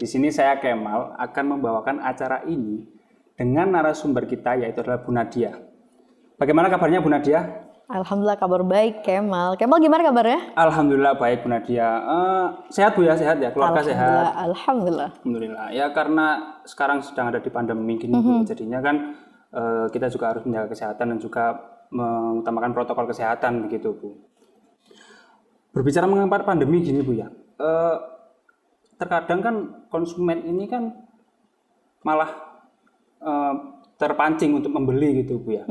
sini saya Kemal akan membawakan acara ini dengan narasumber kita yaitu adalah Bu Nadia. Bagaimana kabarnya Bu Nadia? Alhamdulillah kabar baik Kemal. Kemal gimana kabarnya? Alhamdulillah baik Bu Nadia. Sehat Bu ya, sehat ya, keluarga sehat. Alhamdulillah. Ya karena sekarang sedang ada di pandemi gini Bu, jadinya kan kita juga harus menjaga kesehatan dan juga mengutamakan protokol kesehatan begitu Bu. Berbicara mengenai pandemi gini Bu ya, terkadang kan konsumen ini kan malah terpancing untuk membeli gitu Bu ya.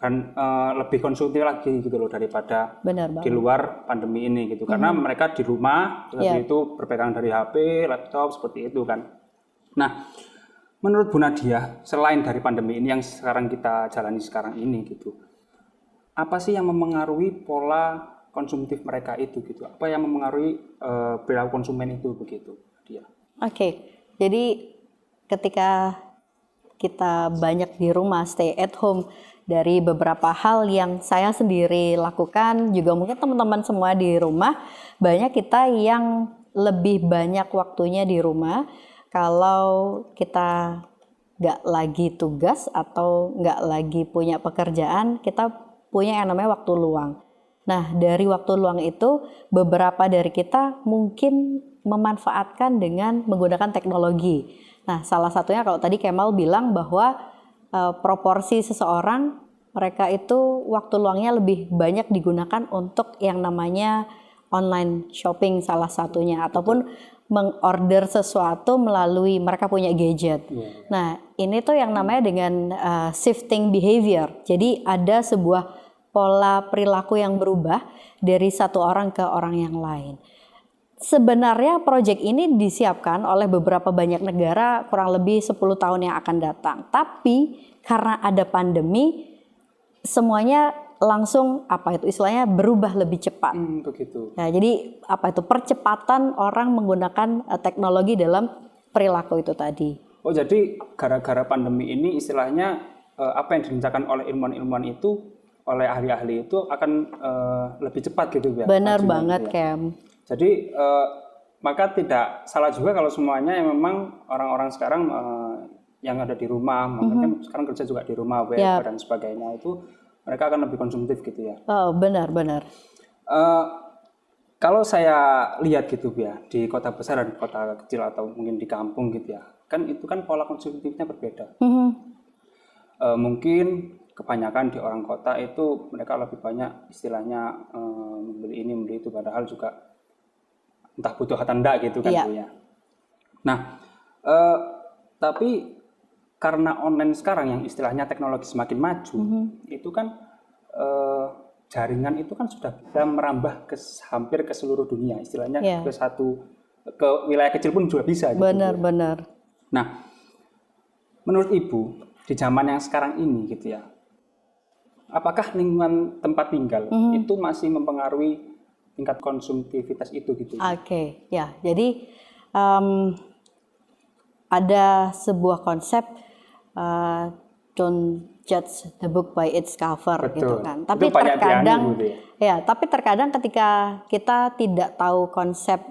Kan lebih konsumtif lagi gitu loh daripada di luar pandemi ini gitu, karena mereka di rumah itu berpegang dari HP, laptop seperti itu kan. Nah, menurut Bu Nadia, selain dari pandemi ini yang sekarang kita jalani sekarang ini gitu, apa sih yang memengaruhi pola konsumtif mereka itu gitu? Apa yang memengaruhi perilaku konsumen itu begitu dia? Oke, jadi ketika kita banyak di rumah, stay at home, dari beberapa hal yang saya sendiri lakukan, juga mungkin teman-teman semua di rumah, banyak kita yang lebih banyak waktunya di rumah. Kalau kita nggak lagi tugas atau nggak lagi punya pekerjaan, kita punya yang namanya waktu luang. Nah, dari waktu luang itu, beberapa dari kita mungkin memanfaatkan dengan menggunakan teknologi. Nah, salah satunya kalau tadi Kemal bilang bahwa proporsi seseorang, mereka itu waktu luangnya lebih banyak digunakan untuk yang namanya online shopping salah satunya, ataupun mengorder sesuatu melalui mereka punya gadget. Nah, ini tuh yang namanya dengan shifting behavior. Jadi ada sebuah pola perilaku yang berubah dari satu orang ke orang yang lain. Sebenarnya proyek ini disiapkan oleh beberapa banyak negara kurang lebih 10 tahun yang akan datang. Tapi karena ada pandemi, semuanya langsung istilahnya berubah lebih cepat. Begitu. Nah, jadi percepatan orang menggunakan teknologi dalam perilaku itu tadi. Oh, jadi gara-gara pandemi ini istilahnya apa yang direncanakan oleh ilmuwan-ilmuwan itu, oleh ahli-ahli itu akan lebih cepat gitu ya. Benar banget, Kem. Jadi maka tidak salah juga kalau semuanya yang memang orang-orang sekarang yang ada di rumah, kan sekarang kerja juga di rumah, dan sebagainya, itu mereka akan lebih konsumtif gitu ya. Oh, benar. Kalau saya lihat gitu ya, di kota besar dan kota kecil atau mungkin di kampung gitu ya, kan itu kan pola konsumtifnya berbeda. Mungkin kebanyakan di orang kota itu mereka lebih banyak istilahnya membeli ini membeli itu, padahal juga entah butuh atau enggak gitu kan Bu ya. Nah, tapi karena online sekarang yang istilahnya teknologi semakin maju, itu kan jaringan itu kan sudah bisa merambah hampir ke seluruh dunia, istilahnya ke wilayah kecil pun juga bisa. Benar. Nah, menurut Ibu di zaman yang sekarang ini gitu ya, apakah lingkungan tempat tinggal itu masih mempengaruhi tingkat konsumtivitas itu gitu? Oke, ya. Jadi ada sebuah konsep don't judge the book by its cover. Betul. Gitu kan. Tapi terkadang ketika kita tidak tahu konsep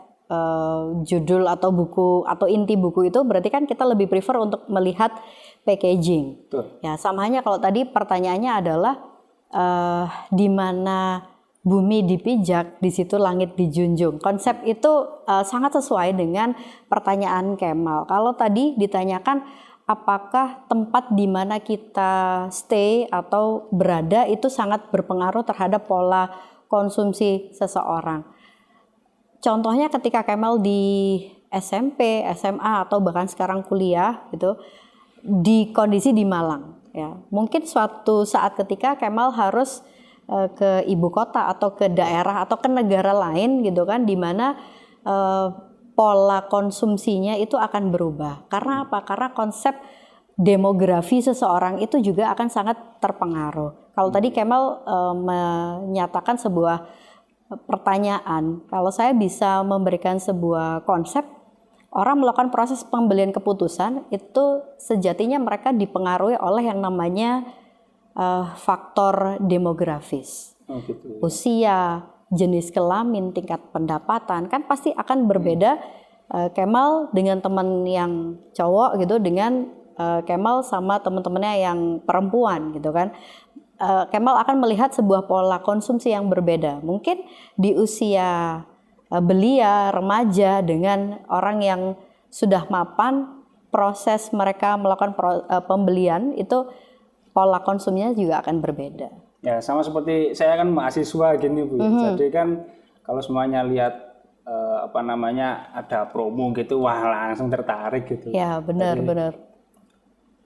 judul atau buku atau inti buku itu, berarti kan kita lebih prefer untuk melihat packaging. Betul. Ya, sama halnya kalau tadi pertanyaannya adalah di mana bumi dipijak, di situ langit dijunjung. Konsep itu sangat sesuai dengan pertanyaan Kemal. Kalau tadi ditanyakan apakah tempat di mana kita stay atau berada itu sangat berpengaruh terhadap pola konsumsi seseorang. Contohnya ketika Kemal di SMP, SMA atau bahkan sekarang kuliah gitu, di kondisi di Malang ya. Mungkin suatu saat ketika Kemal harus ke ibu kota atau ke daerah atau ke negara lain gitu kan, di mana pola konsumsinya itu akan berubah. Karena apa? Karena konsep demografi seseorang itu juga akan sangat terpengaruh. Kalau tadi Kemal menyatakan sebuah pertanyaan, kalau saya bisa memberikan sebuah konsep, orang melakukan proses pembelian keputusan itu sejatinya mereka dipengaruhi oleh yang namanya faktor demografis. Usia, jenis kelamin, tingkat pendapatan kan pasti akan berbeda Kemal dengan teman yang cowok gitu, dengan Kemal sama teman-temannya yang perempuan gitu kan. Kemal akan melihat sebuah pola konsumsi yang berbeda. Mungkin di usia belia, remaja dengan orang yang sudah mapan, proses mereka melakukan pembelian itu pola konsumnya juga akan berbeda. Ya, sama seperti saya kan mahasiswa gini Bu. Jadi kan kalau semuanya lihat ada promo gitu, wah langsung tertarik gitu. Ya, benar.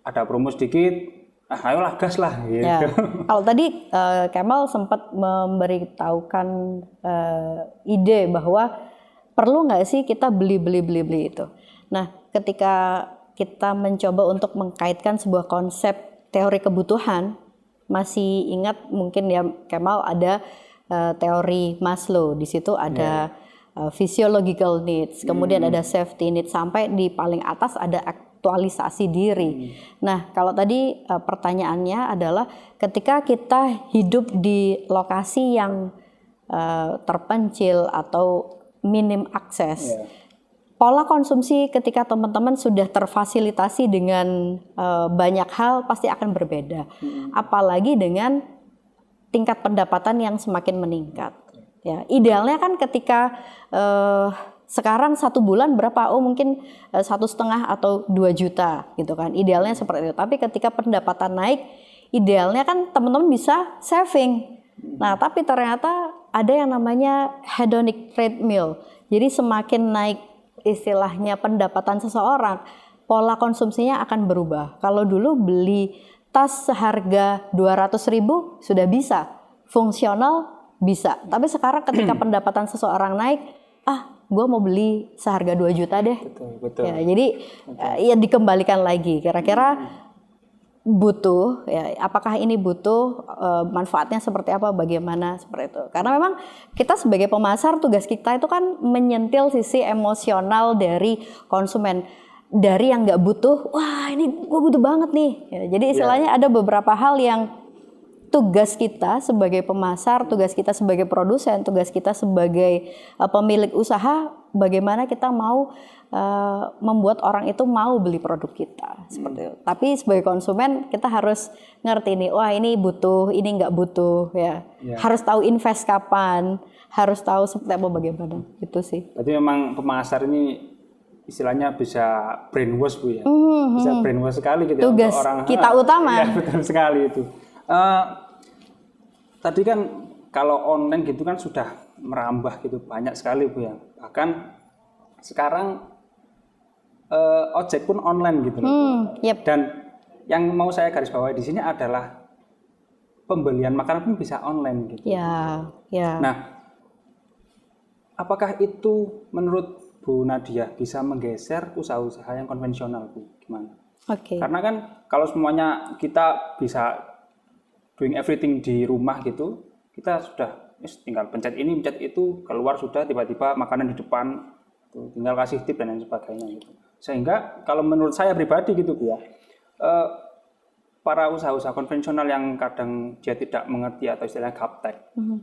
Ada promo sedikit, ayolah gas lah gitu. Ya. Kalau tadi Kemal sempat memberitahukan ide bahwa perlu nggak sih kita beli itu. Nah, ketika kita mencoba untuk mengkaitkan sebuah konsep teori kebutuhan, masih ingat mungkin ya Kemal ada teori Maslow, di situ ada physiological needs, kemudian ada safety needs, sampai di paling atas ada aktualisasi diri. Nah, kalau tadi pertanyaannya adalah ketika kita hidup di lokasi yang terpencil atau minim akses, pola konsumsi ketika teman-teman sudah terfasilitasi dengan banyak hal pasti akan berbeda. Apalagi dengan tingkat pendapatan yang semakin meningkat. Ya, idealnya kan ketika sekarang 1 bulan berapa? Oh mungkin 1,5 atau 2 juta gitu kan. Idealnya seperti itu. Tapi ketika pendapatan naik, idealnya kan teman-teman bisa saving. Nah, tapi ternyata ada yang namanya hedonic treadmill. Jadi semakin naik istilahnya pendapatan seseorang, pola konsumsinya akan berubah. Kalau dulu beli tas seharga 200.000 sudah bisa, fungsional bisa. Tapi sekarang ketika pendapatan seseorang naik, gue mau beli seharga 2 juta deh. Betul. Ya, jadi ya dikembalikan lagi. Kira-kira butuh, ya, apakah ini butuh, manfaatnya seperti apa, bagaimana, seperti itu. Karena memang kita sebagai pemasar, tugas kita itu kan menyentil sisi emosional dari konsumen. Dari yang nggak butuh, wah ini gue butuh banget nih. Ya, jadi istilahnya ada beberapa hal yang tugas kita sebagai pemasar, tugas kita sebagai produsen, tugas kita sebagai pemilik usaha, bagaimana kita mau membuat orang itu mau beli produk kita, seperti itu. Tapi sebagai konsumen kita harus ngerti nih, wah ini butuh, ini nggak butuh, ya. Harus tahu invest kapan, harus tahu seperti apa, bagaimana, gitu sih. Berarti memang pemasar ini istilahnya bisa brainwash Bu ya, bisa brainwash sekali gitu. Tugas untuk orang kita utama. Ya, betul sekali itu. Tadi kan kalau online gitu kan sudah merambah gitu banyak sekali Bu ya. Bahkan sekarang ojek pun online gitu loh. Dan yang mau saya garis bawahi di sini adalah pembelian makanan pun bisa online gitu. Ya. Nah, apakah itu menurut Bu Nadia bisa menggeser usaha-usaha yang konvensional Bu? Gimana? Oke. Karena kan kalau semuanya kita bisa doing everything di rumah gitu, kita sudah tinggal pencet ini, pencet itu, keluar sudah tiba-tiba makanan di depan, tinggal kasih tip dan lain sebagainya gitu. Sehingga kalau menurut saya pribadi gitu Bu ya, para usaha-usaha konvensional yang kadang dia tidak mengerti atau istilahnya gaptek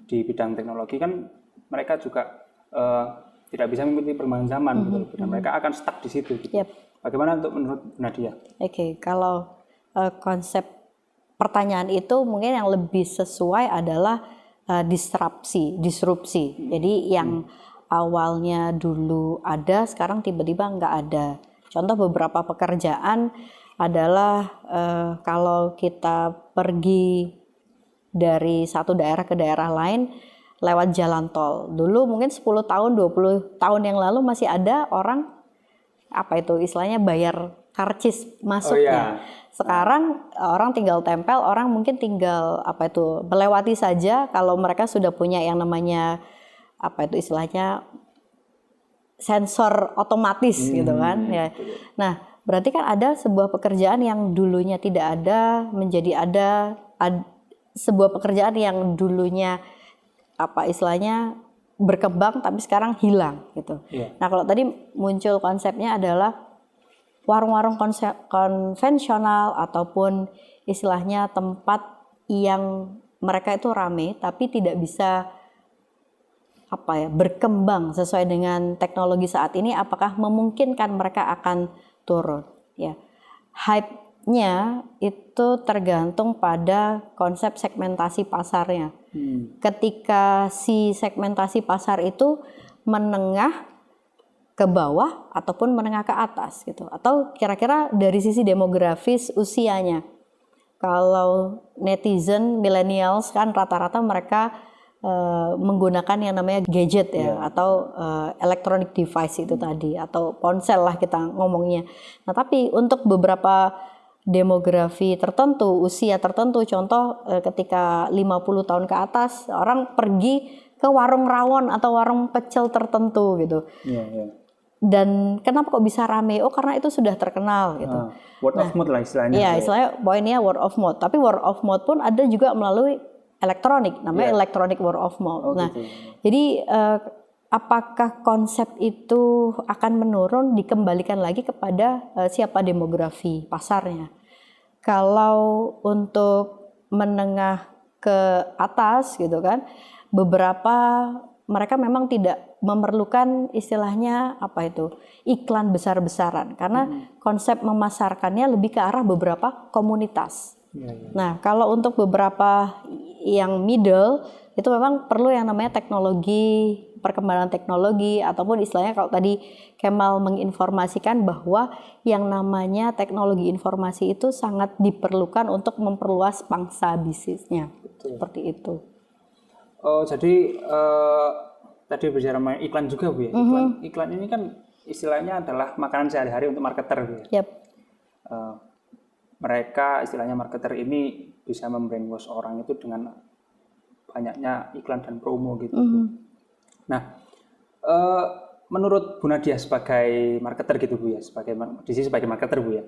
di bidang teknologi kan mereka juga tidak bisa mengikuti perkembangan zaman gitu, dan mereka akan stuck di situ gitu. Bagaimana untuk menurut Nadia? Oke, kalau konsep pertanyaan itu mungkin yang lebih sesuai adalah disrupsi. Jadi yang awalnya dulu ada, sekarang tiba-tiba nggak ada. Contoh beberapa pekerjaan adalah kalau kita pergi dari satu daerah ke daerah lain lewat jalan tol. Dulu mungkin 10 tahun, 20 tahun yang lalu masih ada orang istilahnya bayar karcis masuknya. Sekarang orang tinggal tempel, orang mungkin tinggal melewati saja kalau mereka sudah punya yang namanya istilahnya sensor otomatis gitu kan ya. Nah, berarti kan ada sebuah pekerjaan yang dulunya tidak ada menjadi ada sebuah pekerjaan yang dulunya istilahnya berkembang tapi sekarang hilang gitu. Nah, kalau tadi muncul konsepnya adalah warung-warung konvensional ataupun istilahnya tempat yang mereka itu ramai tapi tidak bisa berkembang sesuai dengan teknologi saat ini, apakah memungkinkan mereka akan turun? Ya, hype-nya itu tergantung pada konsep segmentasi pasarnya. Ketika si segmentasi pasar itu menengah ke bawah ataupun menengah ke atas gitu, atau kira-kira dari sisi demografis usianya. Kalau netizen millennials kan rata-rata mereka menggunakan yang namanya gadget ya, atau electronic device itu tadi, atau ponsel lah kita ngomongnya. Nah, tapi untuk beberapa demografi tertentu, usia tertentu, contoh ketika 50 tahun ke atas, orang pergi ke warung rawon atau warung pecel tertentu gitu. Dan kenapa kok bisa rame? Oh, karena itu sudah terkenal gitu. Word of mouth lah istilahnya. Iya, istilahnya poinnya word of mouth. Tapi word of mouth pun ada juga melalui elektronik, namanya electronic word of mouth. Jadi apakah konsep itu akan menurun, dikembalikan lagi kepada siapa demografi pasarnya. Kalau untuk menengah ke atas gitu kan, beberapa mereka memang tidak memerlukan istilahnya iklan besar-besaran, karena konsep memasarkannya lebih ke arah beberapa komunitas. Nah, kalau untuk beberapa yang middle itu memang perlu yang namanya teknologi, perkembangan teknologi, ataupun istilahnya kalau tadi Kemal menginformasikan bahwa yang namanya teknologi informasi itu sangat diperlukan untuk memperluas pangsa bisnisnya. Seperti itu. Oh, jadi tadi bicara iklan juga Bu ya. Iklan ini kan istilahnya adalah makanan sehari-hari untuk marketer Bu ya. Mereka istilahnya marketer ini bisa membrainwash orang itu dengan banyaknya iklan dan promo gitu. Nah, menurut Bu Nadia sebagai marketer gitu Bu ya, sebagai marketer Bu ya,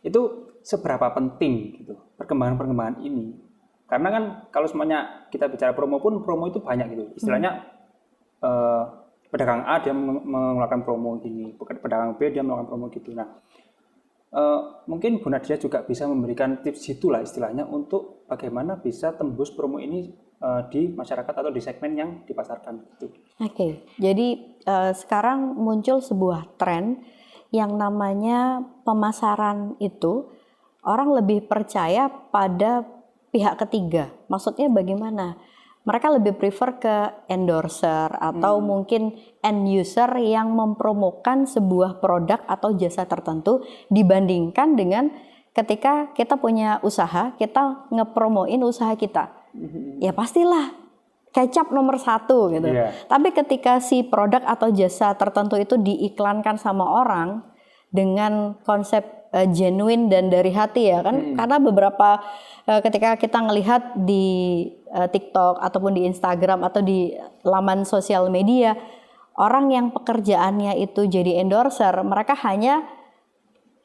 itu seberapa penting gitu perkembangan ini? Karena kan kalau semuanya kita bicara promo pun promo itu banyak gitu. Istilahnya pedagang A dia mengeluarkan promo gini, pedagang B dia melakukan promo gitu. Nah, mungkin Bu Nadia juga bisa memberikan tips itulah istilahnya untuk bagaimana bisa tembus promo ini di masyarakat atau di segmen yang dipasarkan gitu. Jadi sekarang muncul sebuah tren yang namanya pemasaran itu orang lebih percaya pada pihak ketiga. Maksudnya bagaimana? Mereka lebih prefer ke endorser atau mungkin end user yang mempromokan sebuah produk atau jasa tertentu dibandingkan dengan ketika kita punya usaha, kita ngepromoin usaha kita. Ya pastilah kecap nomor 1 gitu. Tapi ketika si produk atau jasa tertentu itu diiklankan sama orang dengan konsep genuine dan dari hati ya kan, karena beberapa ketika kita ngelihat di TikTok ataupun di Instagram atau di laman sosial media, orang yang pekerjaannya itu jadi endorser, mereka hanya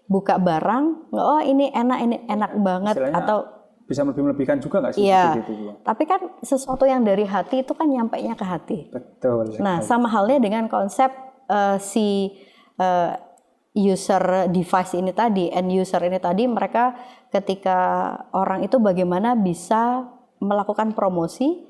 buka barang, oh ini enak banget. Istilahnya atau bisa lebih-lebihkan juga nggak sih? Iya, gitu, tapi kan sesuatu yang dari hati itu kan nyampainya ke hati. Betul. Nah, sama halnya dengan konsep user device ini tadi, end user ini tadi, mereka ketika orang itu bagaimana bisa melakukan promosi,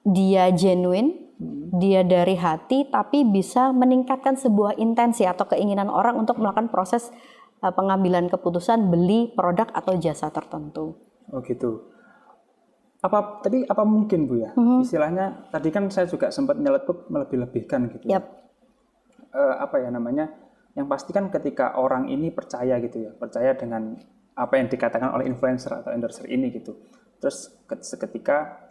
dia genuine, dia dari hati, tapi bisa meningkatkan sebuah intensi atau keinginan orang untuk melakukan proses pengambilan keputusan beli produk atau jasa tertentu. Oh gitu. Apa mungkin Bu ya? Istilahnya tadi kan saya juga sempat nyeletuk melebih-lebihkan gitu. Apa ya namanya? Yang pasti kan ketika orang ini percaya gitu ya, percaya dengan apa yang dikatakan oleh influencer atau endorser ini gitu. Terus seketika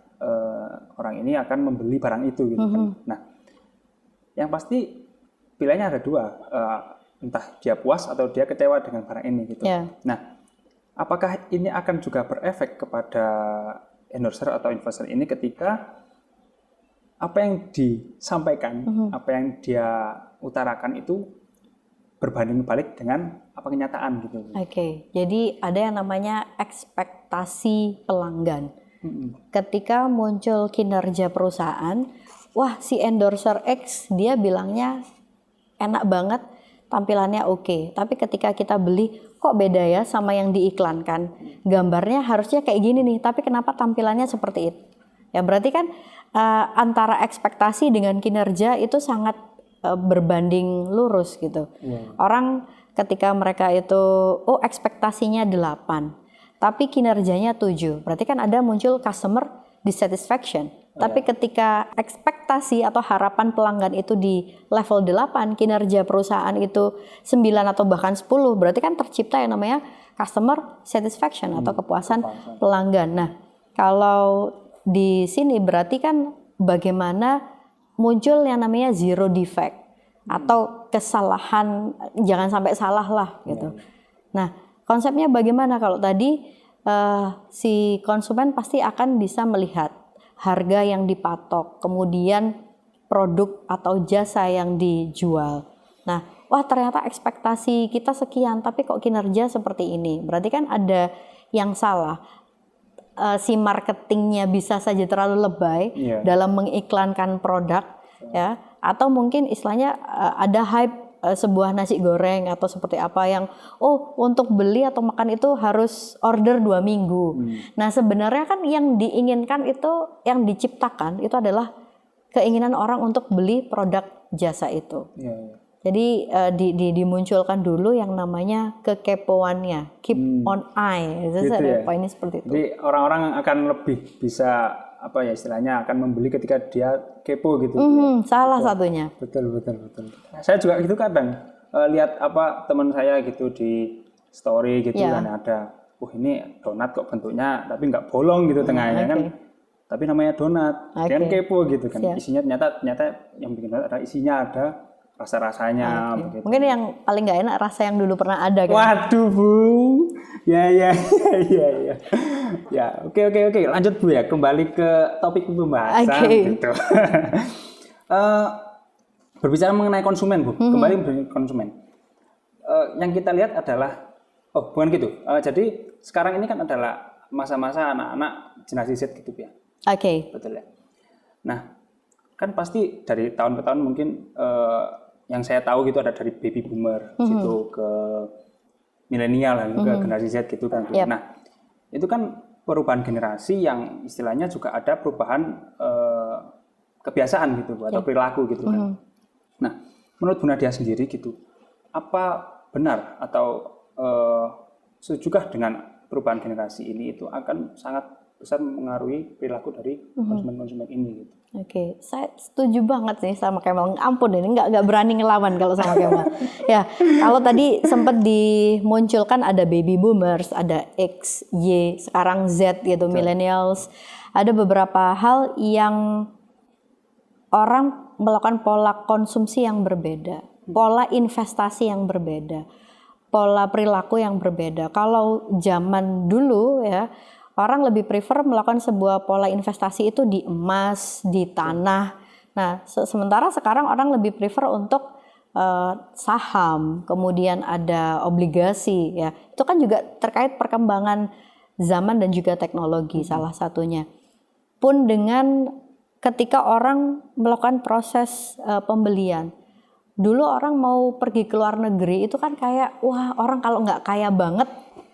orang ini akan membeli barang itu gitu kan. Nah, yang pasti pilihannya ada dua, entah dia puas atau dia kecewa dengan barang ini gitu. Nah, apakah ini akan juga berefek kepada endorser atau influencer ini ketika apa yang disampaikan, apa yang dia utarakan itu berbanding balik dengan apa kenyataan gitu. Jadi ada yang namanya ekspektasi pelanggan. Ketika muncul kinerja perusahaan, wah si endorser X dia bilangnya enak banget, tampilannya oke. Tapi ketika kita beli, kok beda ya sama yang diiklankan. Gambarnya harusnya kayak gini nih, tapi kenapa tampilannya seperti itu? Ya berarti kan antara ekspektasi dengan kinerja itu sangat berbanding lurus gitu. Orang ketika mereka itu ekspektasinya 8, tapi kinerjanya 7. Berarti kan ada muncul customer dissatisfaction. Tapi ketika ekspektasi atau harapan pelanggan itu di level 8, kinerja perusahaan itu 9 atau bahkan 10, berarti kan tercipta yang namanya customer satisfaction atau kepuasan pelanggan. Nah, kalau di sini berarti kan bagaimana muncul yang namanya zero defect atau kesalahan, jangan sampai salah lah gitu. Nah, konsepnya bagaimana kalau tadi si konsumen pasti akan bisa melihat harga yang dipatok, kemudian produk atau jasa yang dijual. Nah, wah ternyata ekspektasi kita sekian, tapi kok kinerja seperti ini. Berarti kan ada yang salah. Si marketingnya bisa saja terlalu lebay dalam mengiklankan produk, ya, atau mungkin istilahnya ada hype sebuah nasi goreng atau seperti apa yang untuk beli atau makan itu harus order 2 minggu. Nah sebenarnya kan yang diinginkan itu, yang diciptakan itu adalah keinginan orang untuk beli produk jasa itu. Jadi dimunculkan dulu yang namanya kekepoannya, keep on eye, itu ada poinnya seperti itu. Jadi orang-orang akan lebih bisa apa ya istilahnya akan membeli ketika dia kepo gitu. Salah satunya. Betul. Saya juga gitu kadang lihat apa teman saya gitu di story gitu kan ada, ini donat kok bentuknya tapi nggak bolong gitu tengahnya kan, tapi namanya donat, dia kan kepo gitu kan. Isinya ternyata yang bikin donat ada isinya, ada rasa-rasanya. Begitu. Mungkin yang paling nggak enak rasa yang dulu pernah ada kan. Waduh Bu, ya. Ya, oke. Lanjut Bu ya, kembali ke topik pembahasan gitu. Berbicara mengenai konsumen Bu, kembali ke konsumen. Yang kita lihat adalah, bukan gitu. Jadi sekarang ini kan adalah masa-masa anak-anak generasi Z gitu ya. Betul ya. Nah, kan pasti dari tahun ke tahun mungkin yang saya tahu gitu ada dari baby boomer gitu ke milenial dan ke generasi Z gitu kan. Nah, itu kan perubahan generasi yang istilahnya juga ada perubahan kebiasaan gitu atau perilaku gitu kan. Nah, menurut Bu Nadia sendiri gitu, apa benar atau setujukah dengan perubahan generasi ini itu akan sangat besar mengaruhi perilaku dari konsumen-konsumen ini gitu? Saya setuju banget sih sama Kemal. Ampun ini nggak berani ngelawan kalau sama Kemal. Ya, kalau tadi sempat dimunculkan ada baby boomers, ada X, Y, sekarang Z gitu, millennials. Ada beberapa hal yang orang melakukan pola konsumsi yang berbeda, pola investasi yang berbeda, pola perilaku yang berbeda. Kalau zaman dulu ya, orang lebih prefer melakukan sebuah pola investasi itu di emas, di tanah. Nah, sementara sekarang orang lebih prefer untuk saham, kemudian ada obligasi ya. Itu kan juga terkait perkembangan zaman dan juga teknologi salah satunya. Pun dengan ketika orang melakukan proses pembelian. Dulu orang mau pergi ke luar negeri itu kan kayak wah orang kalau nggak kaya banget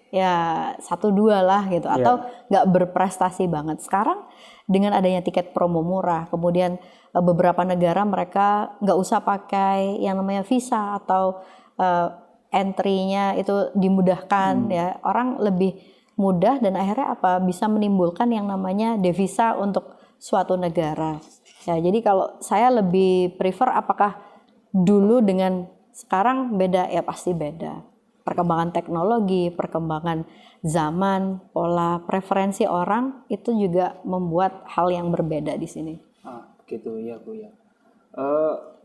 ya 1-2 lah gitu atau nggak berprestasi banget. Sekarang dengan adanya tiket promo murah, kemudian beberapa negara mereka nggak usah pakai yang namanya visa atau entry-nya itu dimudahkan ya, orang lebih mudah dan akhirnya bisa menimbulkan yang namanya devisa untuk suatu negara. Ya, jadi kalau saya lebih prefer apakah dulu dengan sekarang beda, ya pasti beda. Perkembangan teknologi, perkembangan zaman, pola preferensi orang itu juga membuat hal yang berbeda di sini. Begitu ya Bu ya.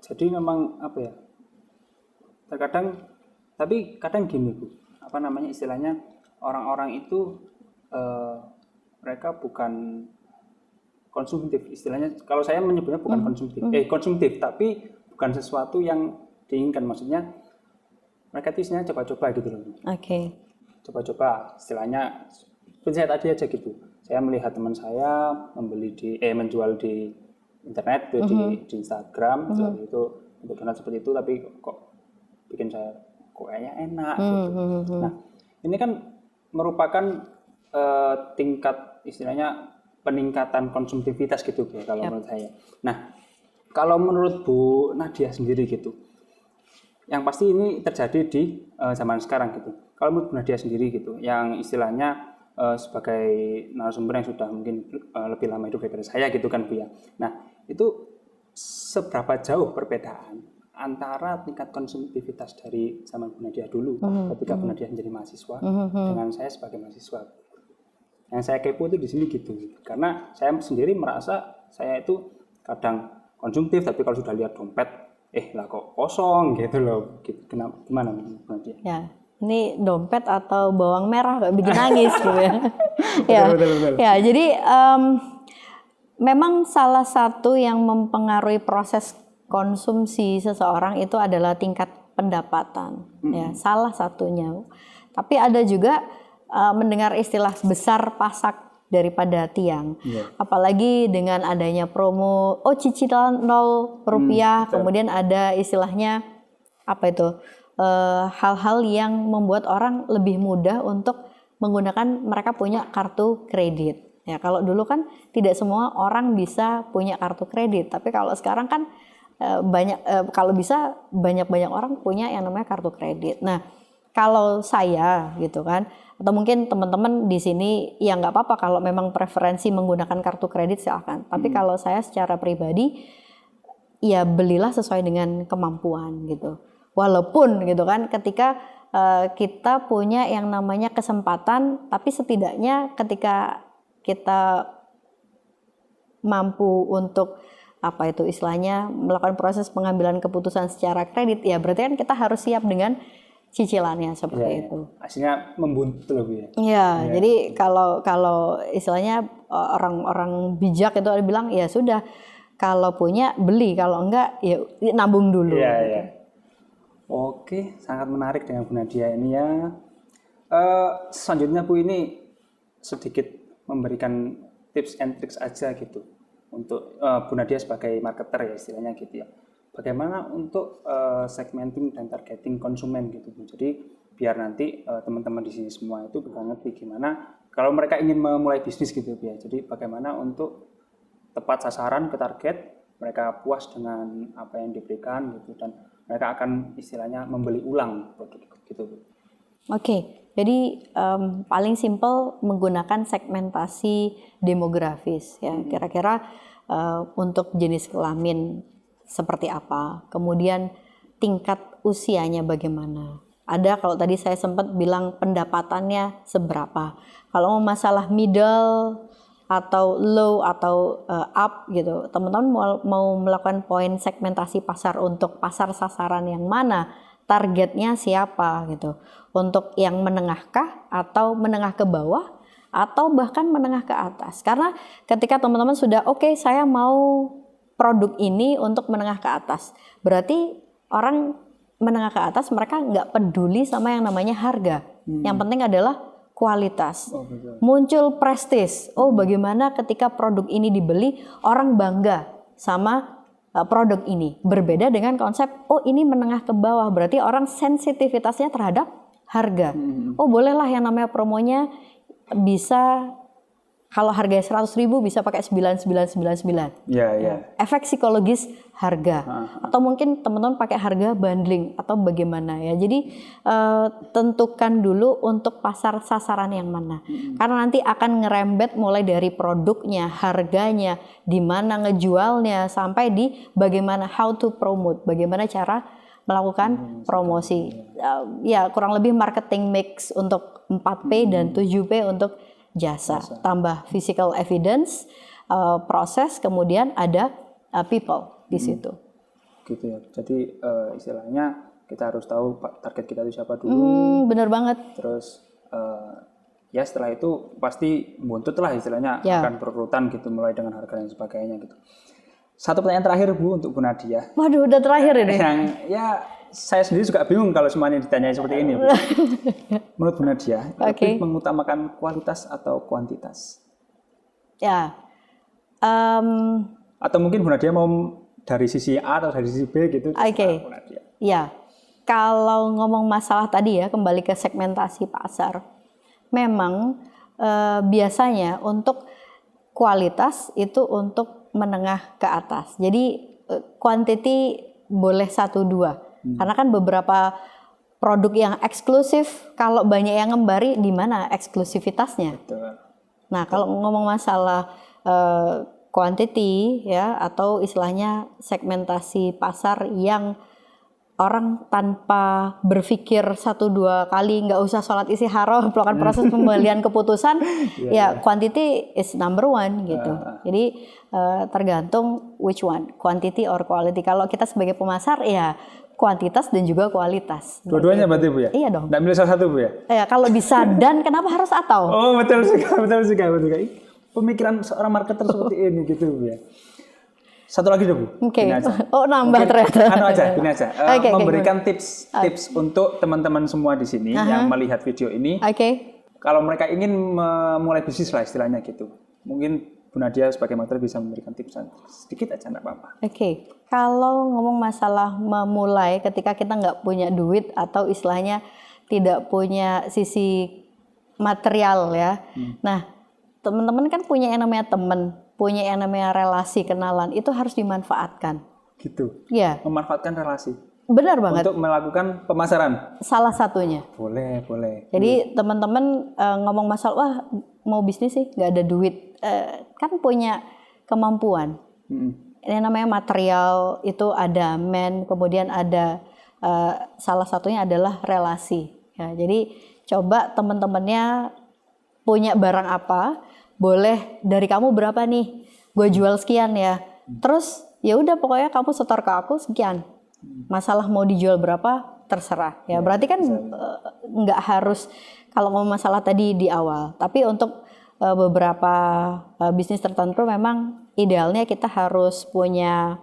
Jadi memang terkadang, tapi kadang gini Bu, istilahnya orang-orang itu mereka bukan konsumtif, istilahnya kalau saya menyebutnya bukan konsumtif, tapi bukan sesuatu yang diinginkan, maksudnya mereka itu istilahnya coba-coba gitu loh. Coba-coba, istilahnya seperti saya tadi aja gitu. Saya melihat teman saya menjual di internet, di Instagram, itu untuk donat seperti itu, tapi kok bikin saya kayaknya enak gitu. Nah, ini kan merupakan tingkat istilahnya peningkatan konsumtivitas gitu ya kalau menurut saya. Nah, kalau menurut Bu Nadia sendiri gitu, yang pasti ini terjadi di zaman sekarang gitu. Kalau menurut Bu Nadia sendiri gitu, yang istilahnya sebagai narasumber yang sudah mungkin lebih lama hidup daripada saya gitu kan Bu ya. Nah, itu seberapa jauh perbedaan antara tingkat konsumtivitas dari zaman Bu Nadia dulu ketika Bu Nadia menjadi mahasiswa dengan saya sebagai mahasiswa. Yang saya kepo itu di sini gitu. Karena saya sendiri merasa saya itu kadang konsumtif, tapi kalau sudah lihat dompet, lah kok kosong gitu loh. Gimana Bu Nadia? Ya, ini dompet atau bawang merah gak bikin nangis gitu ya. Betul. Ya, jadi memang salah satu yang mempengaruhi proses konsumsi seseorang itu adalah tingkat pendapatan, ya, salah satunya. Tapi ada juga mendengar istilah besar pasak daripada tiang, apalagi dengan adanya promo, cicilan 0 rupiah, kemudian ada istilahnya apa itu, hal-hal yang membuat orang lebih mudah untuk menggunakan, mereka punya kartu kredit. Ya, kalau dulu kan tidak semua orang bisa punya kartu kredit, tapi kalau sekarang kan kalau bisa banyak orang punya yang namanya kartu kredit. Nah, kalau saya gitu kan, atau mungkin teman-teman di sini ya nggak apa-apa kalau memang preferensi menggunakan kartu kredit silahkan. Tapi kalau saya secara pribadi ya belilah sesuai dengan kemampuan gitu. Walaupun gitu kan ketika kita punya yang namanya kesempatan, tapi setidaknya ketika kita mampu untuk apa itu istilahnya melakukan proses pengambilan keputusan secara kredit, ya berarti kan kita harus siap dengan cicilannya seperti itu. Hasilnya membuntut loh Bu ya. Iya, jadi kalau istilahnya orang-orang bijak itu bilang ya sudah, kalau punya beli, kalau enggak ya nabung dulu. Iya. Oke, sangat menarik dengan Bu Nadia ini ya. Selanjutnya Bu, ini sedikit memberikan tips and tricks aja gitu untuk Bu Nadia sebagai marketer ya istilahnya gitu ya. Bagaimana untuk segmenting dan targeting konsumen gitu Bu. Jadi biar nanti teman-teman di sini semua itu bisa ngerti gimana kalau mereka ingin memulai bisnis gitu ya. Jadi bagaimana untuk tepat sasaran ke target, mereka puas dengan apa yang diberikan gitu, dan mereka akan istilahnya membeli ulang produk gitu Bu. Oke, jadi paling simpel menggunakan segmentasi demografis ya. Kira-kira untuk jenis kelamin seperti apa, kemudian tingkat usianya bagaimana. Ada kalau tadi saya sempat bilang pendapatannya seberapa. Kalau masalah middle atau low atau up gitu, teman-teman mau melakukan poin segmentasi pasar untuk pasar sasaran yang mana, targetnya siapa gitu. Untuk yang menengahkah atau menengah ke bawah atau bahkan menengah ke atas. Karena ketika teman-teman sudah oke, saya mau produk ini untuk menengah ke atas, berarti orang menengah ke atas mereka nggak peduli sama yang namanya harga. Yang penting adalah kualitas. Muncul prestis. Bagaimana ketika produk ini dibeli, orang bangga sama produk ini. Berbeda dengan konsep, ini menengah ke bawah, berarti orang sensitivitasnya terhadap harga. Bolehlah yang namanya promonya bisa, kalau harganya 100.000 bisa pakai 9999. Iya. Efek psikologis harga. Atau mungkin teman-teman pakai harga bundling atau bagaimana ya. Jadi tentukan dulu untuk pasar sasaran yang mana. Karena nanti akan ngerembet mulai dari produknya, harganya, di mana ngejualnya, sampai di bagaimana how to promote, bagaimana cara melakukan promosi. Ya kurang lebih marketing mix untuk 4P dan 7P untuk jasa, tambah physical evidence, proses, kemudian ada people di situ. Gitu ya. Jadi istilahnya kita harus tahu target kita itu siapa dulu. Bener banget. Terus ya setelah itu pasti buntut lah istilahnya, akan berurutan gitu mulai dengan harga dan sebagainya gitu. Satu pertanyaan terakhir Bu untuk Bu Nadia. Waduh, udah terakhir ini. Yang ya saya sendiri juga bingung kalau semuanya ditanyai seperti ini. Menurut Bu Nadia, lebih mengutamakan kualitas atau kuantitas? Ya. Atau mungkin Bu Nadia mau dari sisi A atau dari sisi B gitu? Oke. Ya. Kalau ngomong masalah tadi ya, kembali ke segmentasi pasar. Memang biasanya untuk kualitas itu untuk menengah ke atas. Jadi quantity boleh 1-2. Karena kan beberapa produk yang eksklusif, kalau banyak yang ngembari, di mana eksklusivitasnya? Betul. Nah, kalau ngomong masalah quantity ya, atau istilahnya segmentasi pasar yang orang tanpa berpikir 1-2 kali, nggak usah sholat istihara, melakukan proses pembelian keputusan, ya quantity is number one gitu. Jadi tergantung which one, quantity or quality. Kalau kita sebagai pemasar ya kuantitas dan juga kualitas. Dua-duanya berarti Bu ya? Iya dong. Nggak milih salah satu Bu ya? Ya kalau bisa dan kenapa harus atau? Oh betul sekali. Pemikiran seorang marketer seperti ini gitu Bu ya. Satu lagi dong Bu. Oke. Oh nambah ternyata. Gini aja. Memberikan tips untuk teman-teman semua di sini yang melihat video ini. Kalau mereka ingin memulai bisnis lah istilahnya gitu. Mungkin Bu Nadia sebagai marketer bisa memberikan tips sedikit aja, nggak apa-apa. Kalau ngomong masalah memulai ketika kita nggak punya duit atau istilahnya tidak punya sisi material ya. Nah, teman-teman kan punya yang namanya teman, punya yang namanya relasi, kenalan, itu harus dimanfaatkan. Gitu? Ya. Memanfaatkan relasi? Benar banget. Untuk melakukan pemasaran? Salah satunya. Boleh. Jadi teman-teman ngomong masalah, wah mau bisnis sih nggak ada duit. Kan punya kemampuan. Ini namanya material, itu ada kemudian ada salah satunya adalah relasi. Ya, jadi coba teman-temannya punya barang apa, boleh dari kamu berapa nih, gue jual sekian ya. Terus ya udah pokoknya kamu setor ke aku sekian. Masalah mau dijual berapa terserah. Ya berarti kan nggak harus kalau mau masalah tadi di awal. Tapi untuk beberapa bisnis tertentu memang idealnya kita harus punya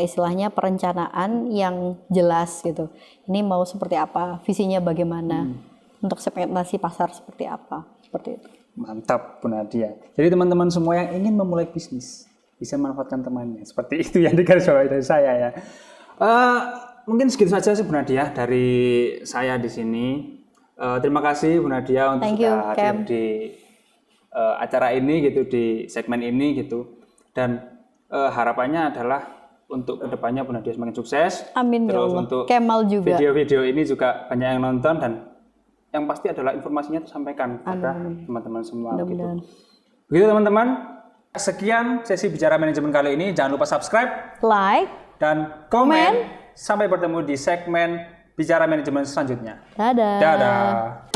istilahnya perencanaan yang jelas gitu. Ini mau seperti apa, visinya bagaimana, untuk segmentasi pasar seperti apa, seperti itu. Mantap Bu Nadia. Jadi teman-teman semua yang ingin memulai bisnis bisa memanfaatkan temannya. Seperti itu yang digarisbawahi dari saya ya. Mungkin segitu saja sih Bu Nadia dari saya di sini. Terima kasih Bu Nadia untuk sudah hadir di acara ini gitu, di segmen ini gitu. Dan harapannya adalah untuk kedepannya Bu Nadia semakin sukses. Amin. Terus untuk Kemal juga. Video-video ini gitu banyak yang nonton dan yang pasti adalah informasinya tersampaikan kepada teman-teman semua. Begitu teman-teman. Sekian sesi Bicara Manajemen kali ini. Jangan lupa subscribe, like, dan komen. Sampai bertemu di segmen Bicara Manajemen selanjutnya. Dadah.